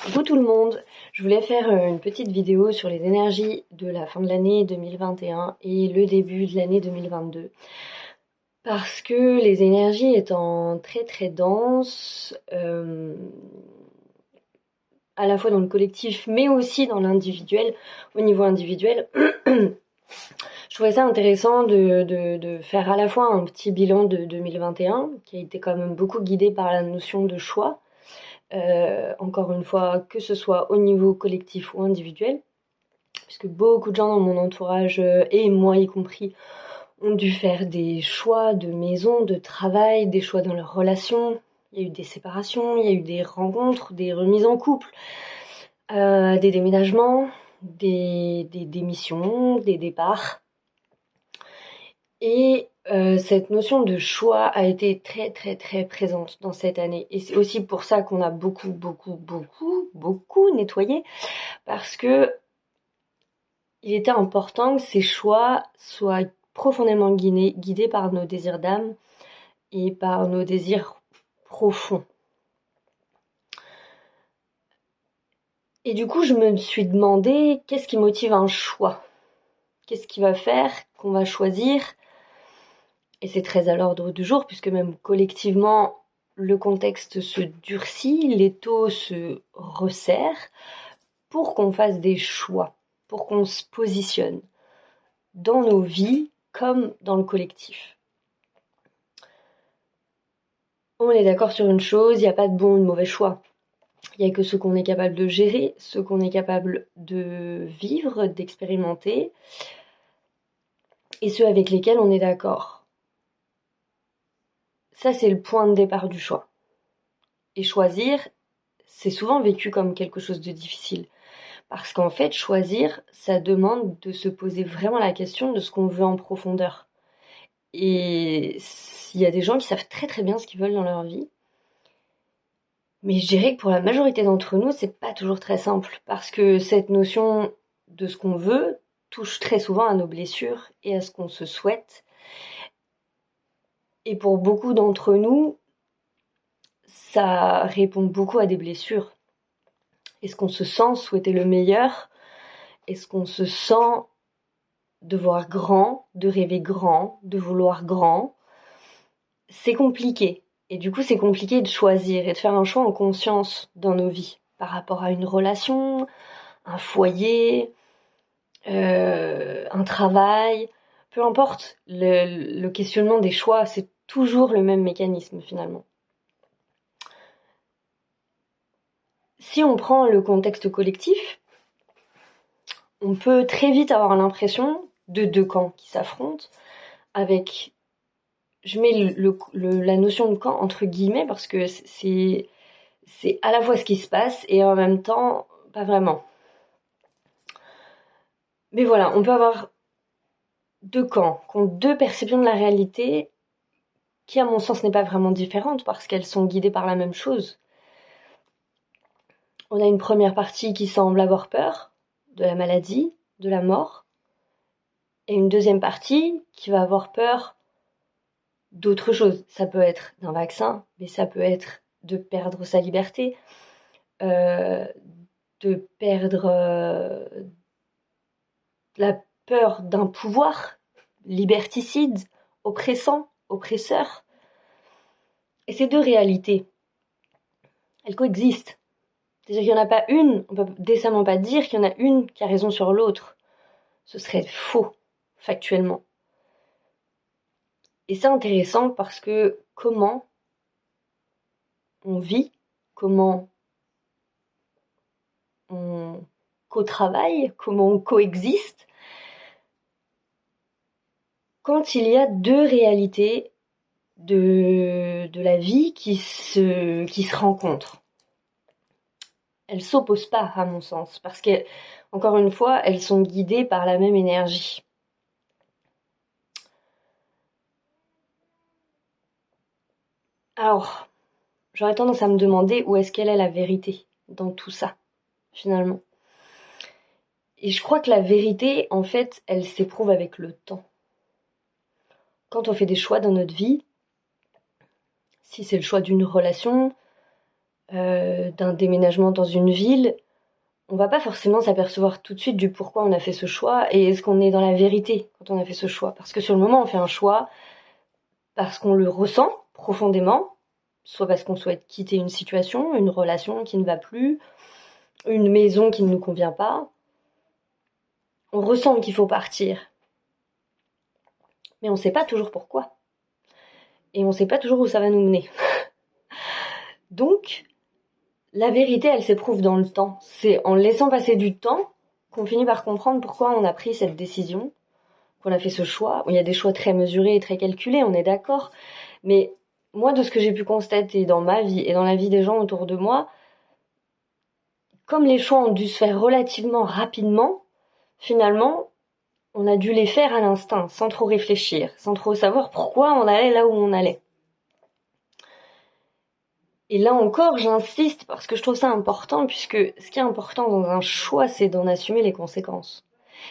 Coucou tout le monde, je voulais faire une petite vidéo sur les énergies de la fin de l'année 2021 et le début de l'année 2022. Parce que les énergies étant très denses, à la fois dans le collectif mais aussi dans l'individuel, au niveau individuel, je trouvais ça intéressant de faire à la fois un petit bilan de 2021 qui a été quand même beaucoup guidé par la notion de choix. Encore une fois, que ce soit au niveau collectif ou individuel, puisque beaucoup de gens dans mon entourage, et moi y compris, ont dû faire des choix de maison, de travail, des choix dans leurs relations. Il y a eu des séparations, il y a eu des rencontres, des remises en couple, des déménagements, des démissions, des départs. Et cette notion de choix a été très présente dans cette année. Et c'est aussi pour ça qu'on a beaucoup nettoyé, parce que il était important que ces choix soient profondément guidés par nos désirs d'âme et par nos désirs profonds. Et du coup, je me suis demandé, qu'est-ce qui motive un choix ? Qu'est-ce qui va faire qu'on va choisir ? Et c'est très à l'ordre du jour, puisque même collectivement, le contexte se durcit, l'étau se resserre, pour qu'on fasse des choix, pour qu'on se positionne dans nos vies comme dans le collectif. On est d'accord sur une chose, il n'y a pas de bon ou de mauvais choix. Il n'y a que ce qu'on est capable de gérer, ce qu'on est capable de vivre, d'expérimenter, et ceux avec lesquels on est d'accord. Ça, c'est le point de départ du choix. Et choisir, c'est souvent vécu comme quelque chose de difficile. Parce qu'en fait, choisir, ça demande de se poser vraiment la question de ce qu'on veut en profondeur. Et il y a des gens qui savent très bien ce qu'ils veulent dans leur vie. Mais je dirais que pour la majorité d'entre nous, c'est pas toujours très simple. Parce que cette notion de ce qu'on veut touche très souvent à nos blessures et à ce qu'on se souhaite. Et pour beaucoup d'entre nous, ça répond beaucoup à des blessures. Est-ce qu'on se sent souhaiter le meilleur ? Est-ce qu'on se sent de voir grand, de rêver grand, de vouloir grand ? C'est compliqué. Et du coup, c'est compliqué de choisir et de faire un choix en conscience dans nos vies, par rapport à une relation, un foyer, un travail, peu importe. Le questionnement des choix, c'est toujours le même mécanisme finalement. Si on prend le contexte collectif, on peut très vite avoir l'impression de deux camps qui s'affrontent, avec, je mets la notion de camp entre guillemets parce que c'est à la fois ce qui se passe et en même temps pas vraiment. Mais voilà, on peut avoir deux camps qui ont deux perceptions de la réalité qui, à mon sens, n'est pas vraiment différente parce qu'elles sont guidées par la même chose. On a une première partie qui semble avoir peur de la maladie, de la mort, et une deuxième partie qui va avoir peur d'autre chose. Ça peut être d'un vaccin, mais ça peut être de perdre sa liberté, de perdre la peur d'un pouvoir liberticide, oppressant, oppresseur. Et ces deux réalités, elles coexistent. C'est-à-dire qu'il n'y en a pas une, on peut décemment pas dire qu'il y en a une qui a raison sur l'autre. Ce serait faux, factuellement. Et c'est intéressant parce que comment on vit, comment on co-travaille, comment on coexiste, quand il y a deux réalités de la vie qui se rencontrent. Elles s'opposent pas, à mon sens, parce que, encore une fois, elles sont guidées par la même énergie. Alors, j'aurais tendance à me demander où est-ce qu'elle est la vérité dans tout ça, finalement. Et je crois que la vérité, en fait, elle s'éprouve avec le temps. Quand on fait des choix dans notre vie, si c'est le choix d'une relation, d'un déménagement dans une ville, on va pas forcément s'apercevoir tout de suite du pourquoi on a fait ce choix et est-ce qu'on est dans la vérité quand on a fait ce choix. Parce que sur le moment, on fait un choix parce qu'on le ressent profondément, soit parce qu'on souhaite quitter une situation, une relation qui ne va plus, une maison qui ne nous convient pas. On ressent qu'il faut partir, mais on ne sait pas toujours pourquoi. Et on ne sait pas toujours où ça va nous mener. Donc, la vérité, elle s'éprouve dans le temps. C'est en laissant passer du temps qu'on finit par comprendre pourquoi on a pris cette décision, qu'on a fait ce choix. Il y a des choix très mesurés et très calculés, on est d'accord. Mais moi, de ce que j'ai pu constater dans ma vie et dans la vie des gens autour de moi, comme les choix ont dû se faire relativement rapidement, finalement, on a dû les faire à l'instinct, sans trop réfléchir, sans trop savoir pourquoi on allait là où on allait. Et là encore, j'insiste parce que je trouve ça important, puisque ce qui est important dans un choix, c'est d'en assumer les conséquences.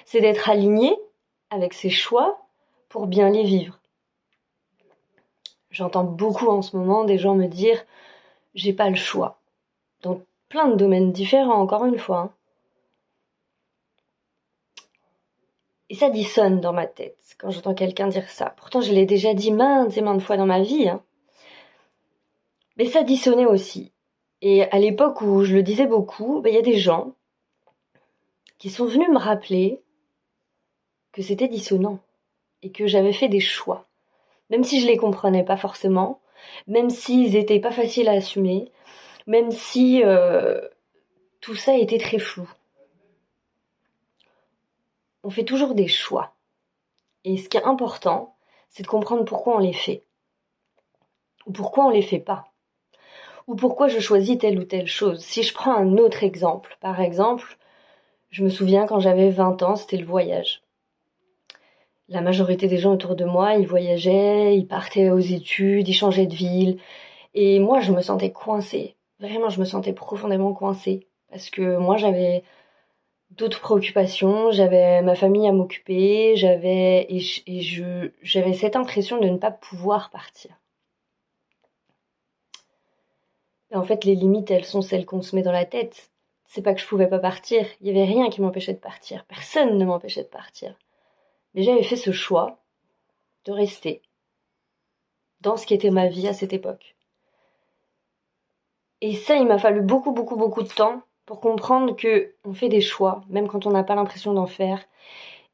C'est d'être aligné avec ses choix pour bien les vivre. J'entends beaucoup en ce moment des gens me dire « j'ai pas le choix ». Dans plein de domaines différents, encore une fois. Hein. Et ça dissonne dans ma tête quand j'entends quelqu'un dire ça. Pourtant, je l'ai déjà dit maintes et maintes fois dans ma vie. Hein. Mais ça dissonnait aussi. Et à l'époque où je le disais beaucoup, y a des gens qui sont venus me rappeler que c'était dissonant et que j'avais fait des choix. Même si je les comprenais pas forcément, même s'ils étaient pas faciles à assumer, même si tout ça était très flou. On fait toujours des choix. Et ce qui est important, c'est de comprendre pourquoi on les fait. Ou pourquoi on les fait pas. Ou pourquoi je choisis telle ou telle chose. Si je prends un autre exemple, par exemple, je me souviens quand j'avais 20 ans, c'était le voyage. La majorité des gens autour de moi, ils voyageaient, ils partaient aux études, ils changeaient de ville. Et moi, je me sentais coincée. Vraiment, je me sentais profondément coincée. Parce que moi, j'avais d'autres préoccupations, j'avais ma famille à m'occuper, j'avais cette impression de ne pas pouvoir partir. Et en fait, les limites, elles sont celles qu'on se met dans la tête. C'est pas que je pouvais pas partir, il y avait rien qui m'empêchait de partir, personne ne m'empêchait de partir. Mais j'avais fait ce choix de rester dans ce qui était ma vie à cette époque. Et ça, il m'a fallu beaucoup de temps pour comprendre que on fait des choix, même quand on n'a pas l'impression d'en faire,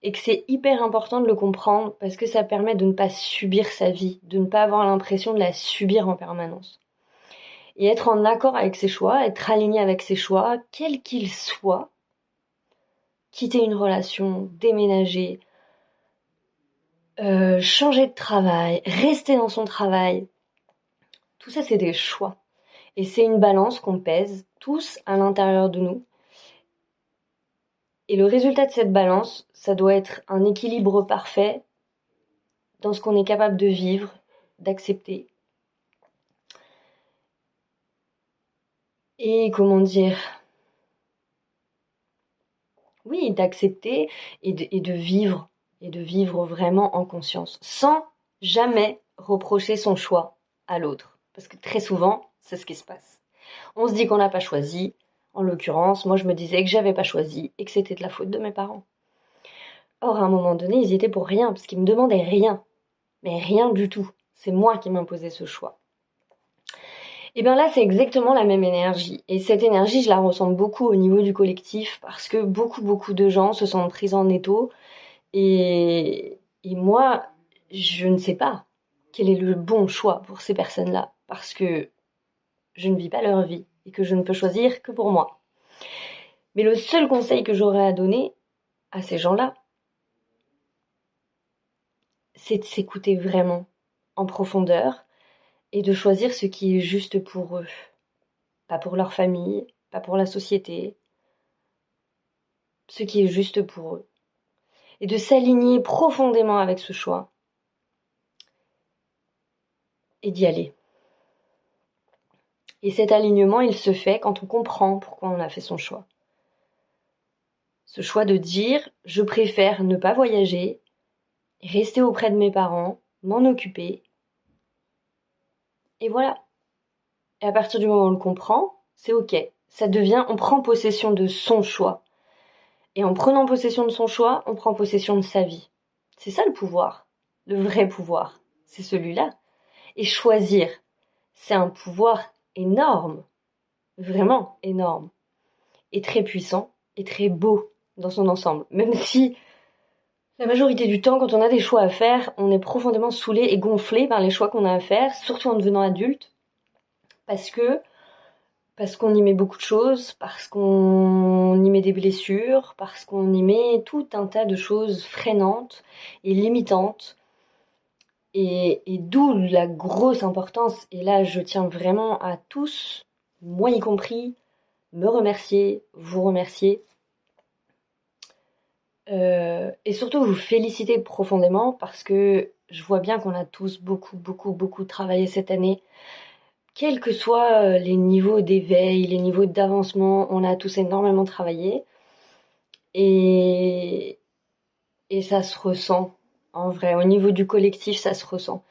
et que c'est hyper important de le comprendre parce que ça permet de ne pas subir sa vie, de ne pas avoir l'impression de la subir en permanence. Et être en accord avec ses choix, être aligné avec ses choix, quels qu'ils soient, quitter une relation, déménager, changer de travail, rester dans son travail, tout ça c'est des choix. Et c'est une balance qu'on pèse tous à l'intérieur de nous. Et le résultat de cette balance, ça doit être un équilibre parfait dans ce qu'on est capable de vivre, d'accepter. Et comment dire ? Oui, d'accepter et de vivre. Et de vivre vraiment en conscience. Sans jamais reprocher son choix à l'autre. Parce que très souvent, c'est ce qui se passe. On se dit qu'on n'a pas choisi. En l'occurrence, moi je me disais que j'avais pas choisi et que c'était de la faute de mes parents. Or, à un moment donné, ils y étaient pour rien, parce qu'ils me demandaient rien. Mais rien du tout. C'est moi qui m'imposais ce choix. Et bien là, c'est exactement la même énergie. Et cette énergie, je la ressens beaucoup au niveau du collectif, parce que beaucoup de gens se sentent pris en étau. Et moi, je ne sais pas quel est le bon choix pour ces personnes-là, parce que je ne vis pas leur vie et que je ne peux choisir que pour moi. Mais le seul conseil que j'aurais à donner à ces gens-là, c'est de s'écouter vraiment en profondeur et de choisir ce qui est juste pour eux. Pas pour leur famille, pas pour la société. Ce qui est juste pour eux. Et de s'aligner profondément avec ce choix. Et d'y aller. Et cet alignement, il se fait quand on comprend pourquoi on a fait son choix. Ce choix de dire, je préfère ne pas voyager, rester auprès de mes parents, m'en occuper. Et voilà. Et à partir du moment où on le comprend, c'est ok. Ça devient, on prend possession de son choix. Et en prenant possession de son choix, on prend possession de sa vie. C'est ça le pouvoir. Le vrai pouvoir, c'est celui-là. Et choisir, c'est un pouvoir énorme. Vraiment énorme. Et très puissant. Et très beau dans son ensemble. Même si la majorité du temps, quand on a des choix à faire, on est profondément saoulé et gonflé par les choix qu'on a à faire, surtout en devenant adulte. Parce qu'on y met beaucoup de choses, parce qu'on y met des blessures, parce qu'on y met tout un tas de choses freinantes et limitantes. Et d'où la grosse importance, et là je tiens vraiment à tous, moi y compris, me remercier, vous remercier, et surtout vous féliciter profondément parce que je vois bien qu'on a tous beaucoup travaillé cette année. Quels que soient les niveaux d'éveil, les niveaux d'avancement, on a tous énormément travaillé. Et, et ça se ressent, en vrai. Au niveau du collectif, ça se ressent.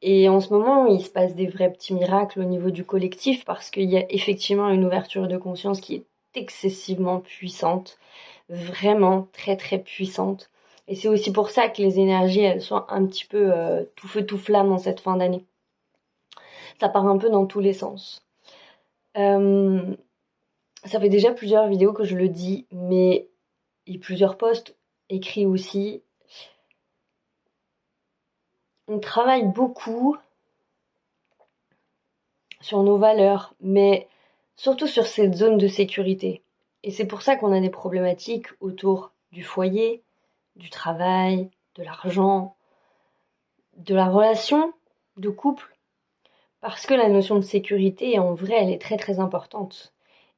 Et en ce moment, il se passe des vrais petits miracles au niveau du collectif parce qu'il y a effectivement une ouverture de conscience qui est excessivement puissante. Vraiment très puissante. Et c'est aussi pour ça que les énergies, elles sont un petit peu tout feu tout flamme en cette fin d'année. Ça part un peu dans tous les sens. Ça fait déjà plusieurs vidéos que je le dis, et plusieurs posts écrits aussi. On travaille beaucoup sur nos valeurs, mais surtout sur cette zone de sécurité. Et c'est pour ça qu'on a des problématiques autour du foyer, du travail, de l'argent, de la relation de couple. Parce que la notion de sécurité, en vrai, elle est très importante.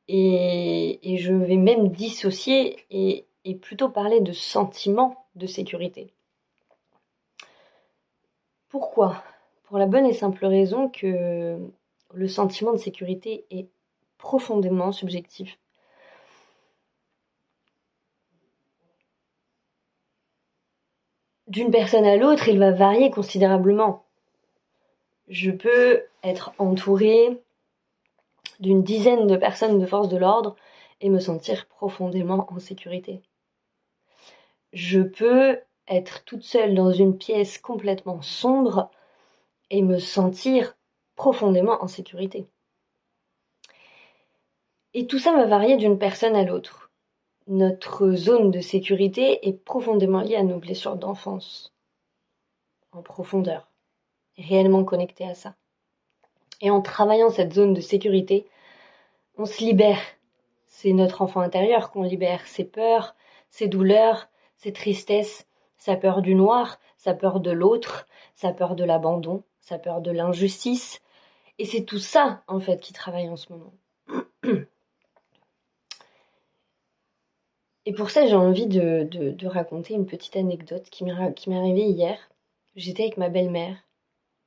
Et je vais même dissocier et plutôt parler de sentiment de sécurité. Pourquoi ? Pour la bonne et simple raison que le sentiment de sécurité est profondément subjectif. D'une personne à l'autre, il va varier considérablement. Je peux être entourée d'une dizaine de personnes de force de l'ordre et me sentir profondément en sécurité. Je peux être toute seule dans une pièce complètement sombre et me sentir profondément en sécurité. Et tout ça va varier d'une personne à l'autre. Notre zone de sécurité est profondément liée à nos blessures d'enfance, en profondeur, réellement connectée à ça. Et en travaillant cette zone de sécurité, on se libère. C'est notre enfant intérieur qu'on libère, ses peurs, ses douleurs, ses tristesses, sa peur du noir, sa peur de l'autre, sa peur de l'abandon, sa peur de l'injustice. Et c'est tout ça, en fait, qui travaille en ce moment. Et pour ça, j'ai envie de raconter une petite anecdote qui m'est arrivée hier. J'étais avec ma belle-mère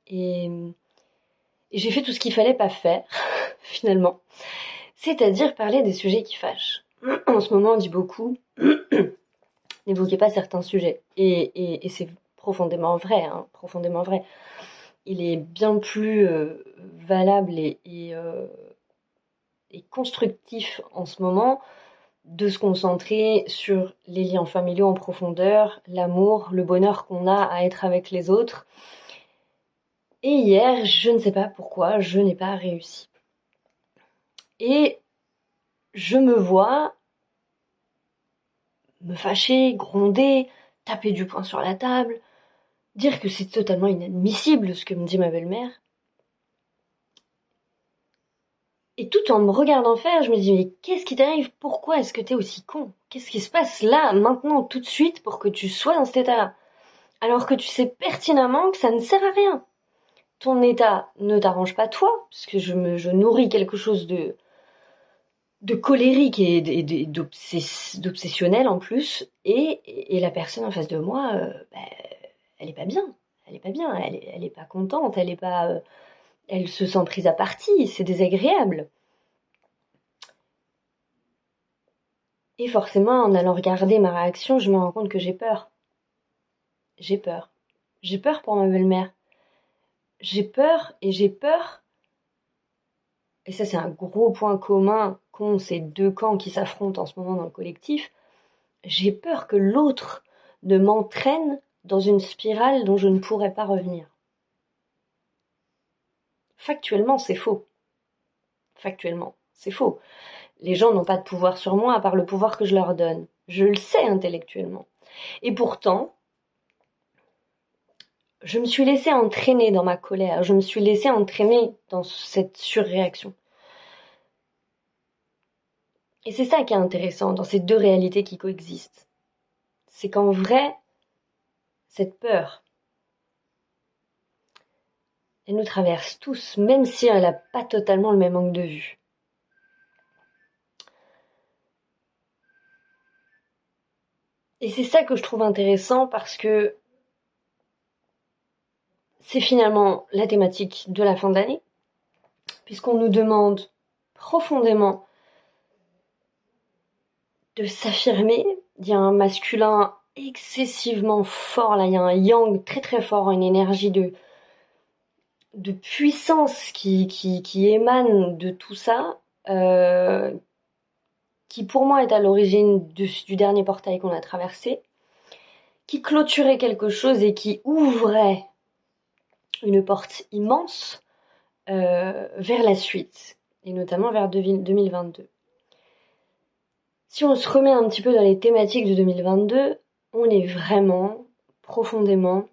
et j'ai fait tout ce qu'il fallait pas faire, finalement. C'est-à-dire parler des sujets qui fâchent. En ce moment, on dit beaucoup n'évoquez pas certains sujets. Et c'est profondément vrai, hein, profondément vrai. Il est bien plus valable et constructif en ce moment de se concentrer sur les liens familiaux en profondeur, l'amour, le bonheur qu'on a à être avec les autres. Et hier, je ne sais pas pourquoi, je n'ai pas réussi. Et je me vois me fâcher, gronder, taper du poing sur la table, dire que c'est totalement inadmissible ce que me dit ma belle-mère. Et tout en me regardant faire, je me dis mais qu'est-ce qui t'arrive ? Pourquoi est-ce que t'es aussi con ? Qu'est-ce qui se passe là, maintenant, tout de suite, pour que tu sois dans cet état-là ? Alors que tu sais pertinemment que ça ne sert à rien. Ton état ne t'arrange pas toi, parce que je nourris quelque chose de colérique et d'obsessionnel en plus, et la personne en face de moi, elle est pas bien. Elle est pas bien, elle est pas contente, elle est pas... elle se sent prise à partie, c'est désagréable. Et forcément, en allant regarder ma réaction, je me rends compte que j'ai peur. J'ai peur. J'ai peur pour ma belle-mère. J'ai peur et ça c'est un gros point commun qu'ont ces deux camps qui s'affrontent en ce moment dans le collectif, j'ai peur que l'autre ne m'entraîne dans une spirale dont je ne pourrais pas revenir. Factuellement, c'est faux. Factuellement, c'est faux. Les gens n'ont pas de pouvoir sur moi à part le pouvoir que je leur donne. Je le sais intellectuellement. Et pourtant, je me suis laissée entraîner dans ma colère, je me suis laissée entraîner dans cette surréaction. Et c'est ça qui est intéressant dans ces deux réalités qui coexistent. C'est qu'en vrai, cette peur, elle nous traverse tous, même si elle n'a pas totalement le même angle de vue. Et c'est ça que je trouve intéressant parce que c'est finalement la thématique de la fin d'année, puisqu'on nous demande profondément de s'affirmer. Il y a un masculin excessivement fort, là, il y a un yang très très fort, une énergie de puissance qui émane de tout ça, qui pour moi est à l'origine du dernier portail qu'on a traversé, qui clôturait quelque chose et qui ouvrait une porte immense vers la suite, et notamment vers 2022. Si on se remet un petit peu dans les thématiques de 2022, on est vraiment profondément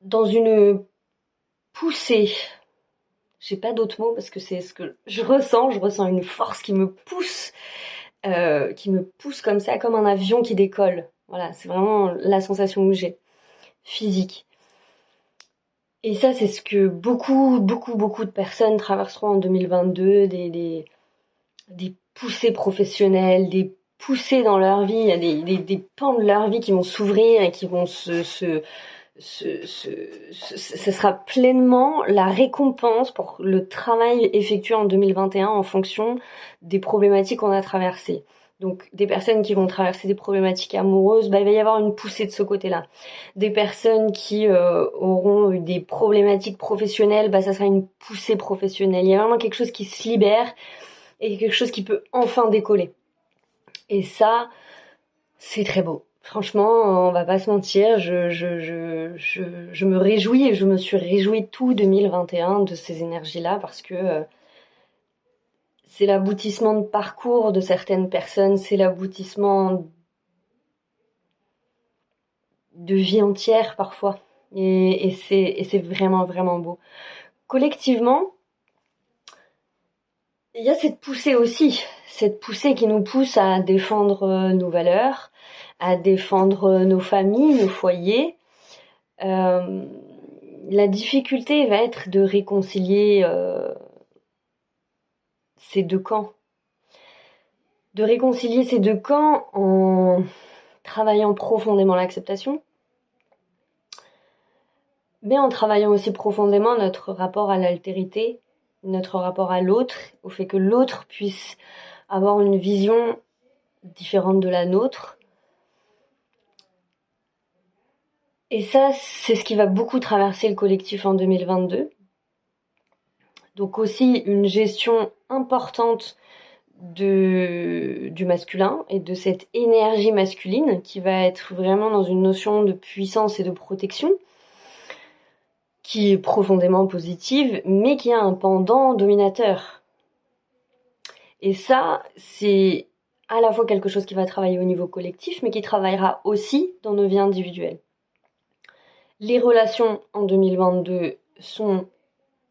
dans une poussée. J'ai pas d'autres mots parce que c'est ce que je ressens une force qui me pousse comme ça, comme un avion qui décolle. Voilà, c'est vraiment la sensation que j'ai, physique. Et ça, c'est ce que beaucoup de personnes traverseront en 2022, des poussées professionnelles, des poussées dans leur vie, il y a des pans de leur vie qui vont s'ouvrir et qui vont ce sera pleinement la récompense pour le travail effectué en 2021 en fonction des problématiques qu'on a traversées. Donc des personnes qui vont traverser des problématiques amoureuses, il va y avoir une poussée de ce côté-là. Des personnes qui auront eu des problématiques professionnelles, ça sera une poussée professionnelle. Il y a vraiment quelque chose qui se libère et quelque chose qui peut enfin décoller. Et ça, c'est très beau. Franchement, on va pas se mentir, je me réjouis et je me suis réjouie tout 2021 de ces énergies-là parce que c'est l'aboutissement de parcours de certaines personnes, c'est l'aboutissement de vie entière parfois. Et c'est vraiment, vraiment beau. Collectivement, il y a cette poussée aussi, cette poussée qui nous pousse à défendre nos valeurs, à défendre nos familles, nos foyers. La difficulté va être de réconcilier ces deux camps. De réconcilier ces deux camps en travaillant profondément l'acceptation, mais en travaillant aussi profondément notre rapport à l'altérité, notre rapport à l'autre, au fait que l'autre puisse avoir une vision différente de la nôtre. Et ça, c'est ce qui va beaucoup traverser le collectif en 2022. Donc aussi une gestion importante du masculin et de cette énergie masculine qui va être vraiment dans une notion de puissance et de protection qui est profondément positive, mais qui a un pendant dominateur. Et ça, c'est à la fois quelque chose qui va travailler au niveau collectif, mais qui travaillera aussi dans nos vies individuelles. Les relations en 2022 sont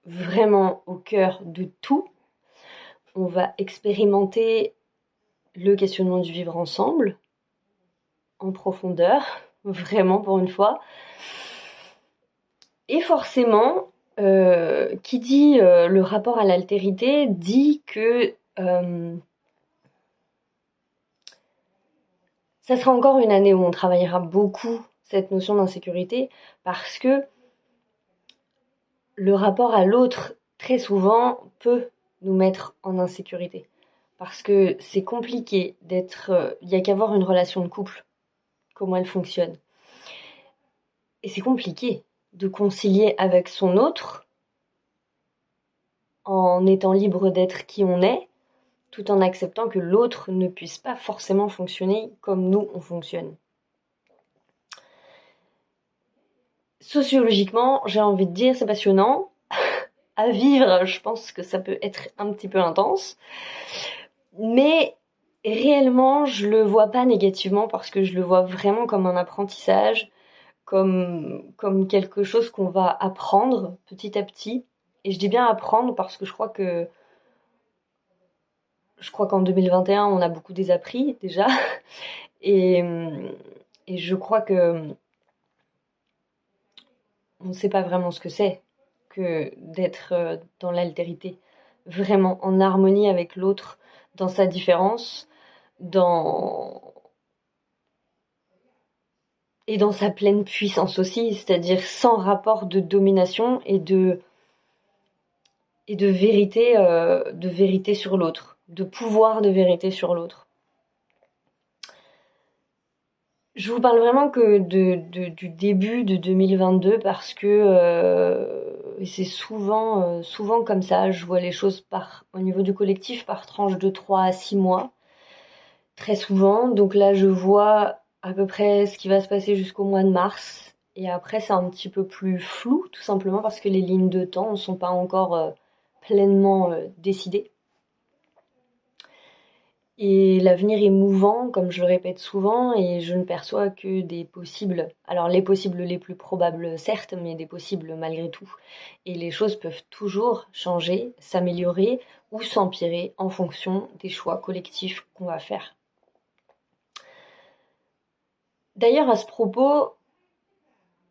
vraiment au cœur de tout. On va expérimenter le questionnement du vivre ensemble en profondeur, vraiment pour une fois. Et forcément, qui dit le rapport à l'altérité dit que ça sera encore une année où on travaillera beaucoup cette notion d'insécurité parce que le rapport à l'autre, très souvent, peut nous mettre en insécurité. Parce que c'est compliqué d'être... Il n'y a qu'à voir une relation de couple, comment elle fonctionne. Et c'est compliqué de concilier avec son autre en étant libre d'être qui on est, tout en acceptant que l'autre ne puisse pas forcément fonctionner comme nous on fonctionne. Sociologiquement, j'ai envie de dire, c'est passionnant. À vivre, je pense que ça peut être un petit peu intense. Mais réellement, je le vois pas négativement parce que je le vois vraiment comme un apprentissage, comme quelque chose qu'on va apprendre petit à petit. Et je dis bien apprendre parce que je crois qu'en 2021, on a beaucoup désappris déjà. Et, et je crois que on ne sait pas vraiment ce que c'est que d'être dans l'altérité, vraiment en harmonie avec l'autre, dans sa différence, dans et dans sa pleine puissance aussi, c'est-à-dire sans rapport de domination et de vérité sur l'autre, de pouvoir de vérité sur l'autre. Je vous parle vraiment que du début de 2022 parce que c'est souvent comme ça. Je vois les choses au niveau du collectif par tranche de 3 à 6 mois, très souvent. Donc là, je vois à peu près ce qui va se passer jusqu'au mois de mars. Et après, c'est un petit peu plus flou, tout simplement parce que les lignes de temps ne sont pas encore pleinement décidées. Et l'avenir est mouvant, comme je le répète souvent, et je ne perçois que des possibles. Alors les possibles les plus probables, certes, mais des possibles malgré tout. Et les choses peuvent toujours changer, s'améliorer ou s'empirer en fonction des choix collectifs qu'on va faire. D'ailleurs, à ce propos,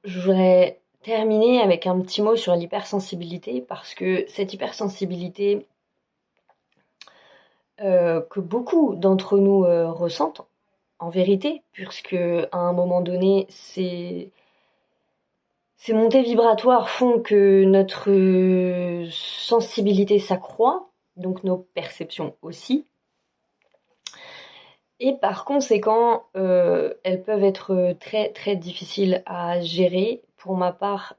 je voudrais terminer avec un petit mot sur l'hypersensibilité, parce que cette hypersensibilité que beaucoup d'entre nous ressentent, en vérité, puisque à un moment donné, ces montées vibratoires font que notre sensibilité s'accroît, donc nos perceptions aussi. Et par conséquent, elles peuvent être très très difficiles à gérer. Pour ma part,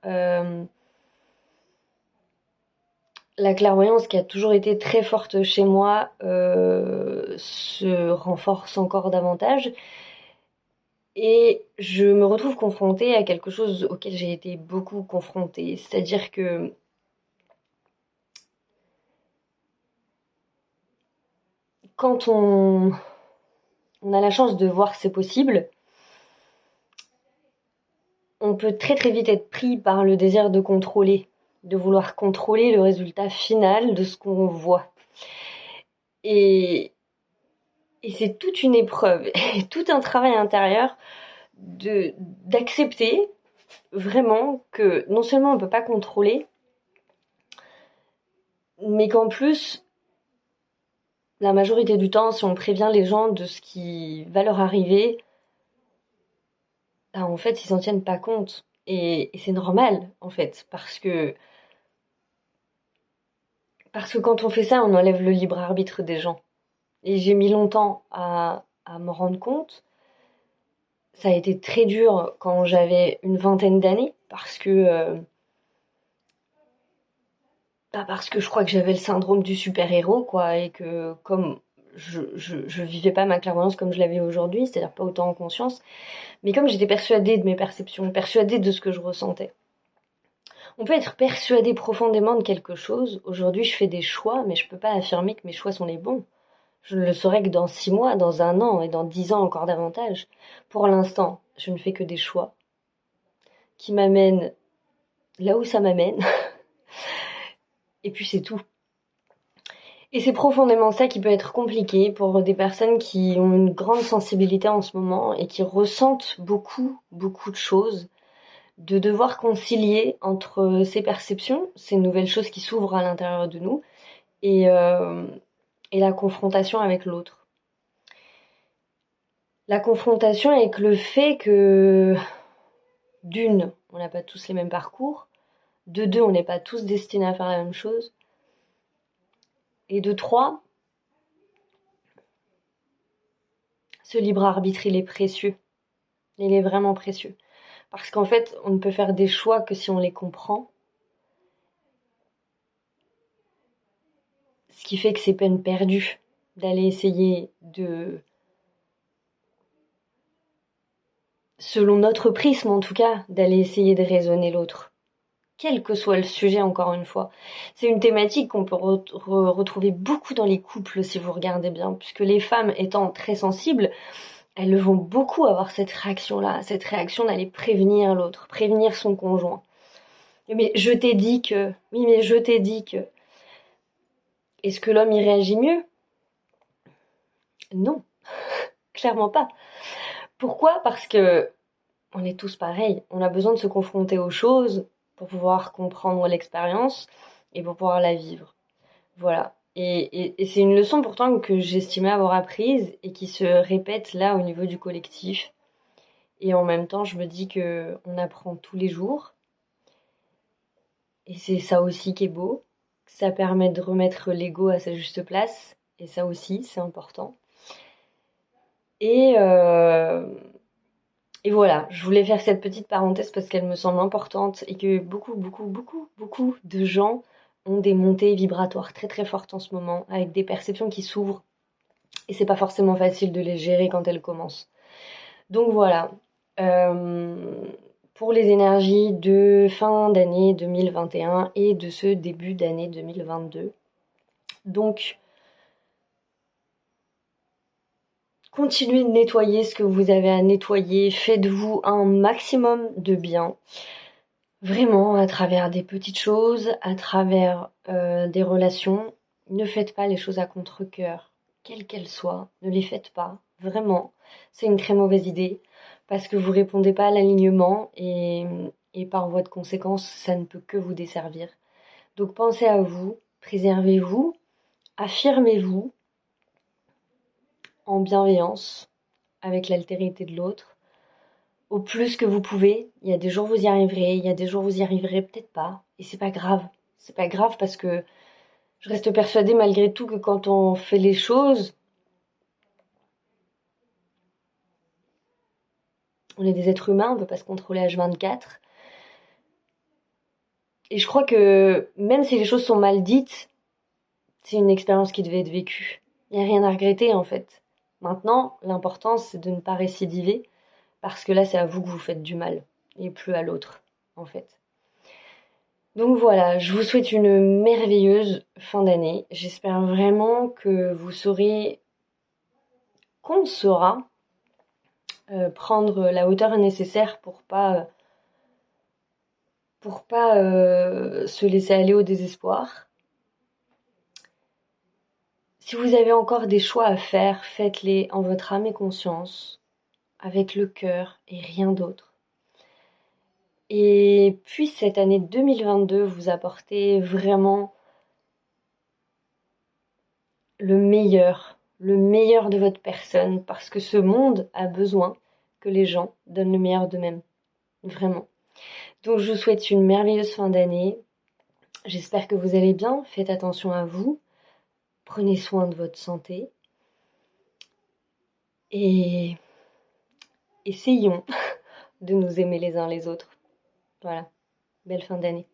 la clairvoyance qui a toujours été très forte chez moi se renforce encore davantage. Et je me retrouve confrontée à quelque chose auquel j'ai été beaucoup confrontée. C'est-à-dire que quand on a la chance de voir que c'est possible, on peut très très vite être pris par le désir de contrôler, de vouloir contrôler le résultat final de ce qu'on voit. Et c'est toute une épreuve, et tout un travail intérieur d'accepter vraiment que non seulement on ne peut pas contrôler, mais qu'en plus, la majorité du temps, si on prévient les gens de ce qui va leur arriver, en fait, ils s'en tiennent pas compte. Et c'est normal, en fait, parce que quand on fait ça, on enlève le libre arbitre des gens. Et j'ai mis longtemps à m'en rendre compte. Ça a été très dur quand j'avais une vingtaine d'années, parce que je crois que j'avais le syndrome du super-héros, quoi, et que comme je vivais pas ma clairvoyance comme je l'avais aujourd'hui, c'est-à-dire pas autant en conscience, mais comme j'étais persuadée de mes perceptions, persuadée de ce que je ressentais. On peut être persuadé profondément de quelque chose. Aujourd'hui, je fais des choix, mais je peux pas affirmer que mes choix sont les bons. Je ne le saurai que dans 6 mois, dans 1 an et dans 10 ans encore davantage. Pour l'instant, je ne fais que des choix qui m'amènent là où ça m'amène. Et puis c'est tout. Et c'est profondément ça qui peut être compliqué pour des personnes qui ont une grande sensibilité en ce moment et qui ressentent beaucoup, beaucoup de choses, de devoir concilier entre ces perceptions, ces nouvelles choses qui s'ouvrent à l'intérieur de nous, et la confrontation avec l'autre. La confrontation avec le fait que, d'une, on n'a pas tous les mêmes parcours, de deux, on n'est pas tous destinés à faire la même chose, et de trois, ce libre arbitre, il est précieux. Il est vraiment précieux. Parce qu'en fait, on ne peut faire des choix que si on les comprend. Ce qui fait que c'est peine perdue d'aller essayer de, selon notre prisme en tout cas, d'aller essayer de raisonner l'autre. Quel que soit le sujet, encore une fois. C'est une thématique qu'on peut retrouver beaucoup dans les couples, si vous regardez bien, puisque les femmes étant très sensibles, elles vont beaucoup avoir cette réaction-là, cette réaction d'aller prévenir l'autre, prévenir son conjoint. Mais je t'ai dit que... Oui, mais je t'ai dit que... Est-ce que l'homme y réagit mieux? Non, clairement pas. Pourquoi? Parce que on est tous pareils. On a besoin de se confronter aux choses pour pouvoir comprendre l'expérience et pour pouvoir la vivre. Voilà. Et c'est une leçon pourtant que j'estimais avoir apprise et qui se répète là au niveau du collectif. Et en même temps, je me dis que on apprend tous les jours. Et c'est ça aussi qui est beau. Ça permet de remettre l'ego à sa juste place. Et ça aussi, c'est important. Et voilà, je voulais faire cette petite parenthèse parce qu'elle me semble importante et que beaucoup de gens ont des montées vibratoires très très fortes en ce moment, avec des perceptions qui s'ouvrent. Et c'est pas forcément facile de les gérer quand elles commencent. Donc voilà, pour les énergies de fin d'année 2021 et de ce début d'année 2022. Donc, continuez de nettoyer ce que vous avez à nettoyer, faites-vous un maximum de bien. Vraiment, à travers des petites choses, à travers des relations. Ne faites pas les choses à contre-cœur, quelles qu'elles soient. Ne les faites pas, vraiment. C'est une très mauvaise idée parce que vous répondez pas à l'alignement et par voie de conséquence, ça ne peut que vous desservir. Donc pensez à vous, préservez-vous, affirmez-vous en bienveillance avec l'altérité de l'autre. Au plus que vous pouvez. Il y a des jours vous y arriverez, il y a des jours vous y arriverez peut-être pas. Et c'est pas grave. C'est pas grave parce que je reste persuadée malgré tout que quand on fait les choses, on est des êtres humains, on peut pas se contrôler H24. Et je crois que même si les choses sont mal dites, c'est une expérience qui devait être vécue. Il n'y a rien à regretter en fait. Maintenant, l'important c'est de ne pas récidiver parce que là c'est à vous que vous faites du mal et plus à l'autre en fait. Donc voilà, je vous souhaite une merveilleuse fin d'année. J'espère vraiment que vous saurez, qu'on saura prendre la hauteur nécessaire pour pas se laisser aller au désespoir. Si vous avez encore des choix à faire, faites-les en votre âme et conscience, avec le cœur et rien d'autre. Et puis cette année 2022 vous apporter vraiment le meilleur de votre personne, parce que ce monde a besoin que les gens donnent le meilleur d'eux-mêmes, vraiment. Donc je vous souhaite une merveilleuse fin d'année, j'espère que vous allez bien, faites attention à vous, prenez soin de votre santé, et essayons de nous aimer les uns les autres. Voilà, belle fin d'année.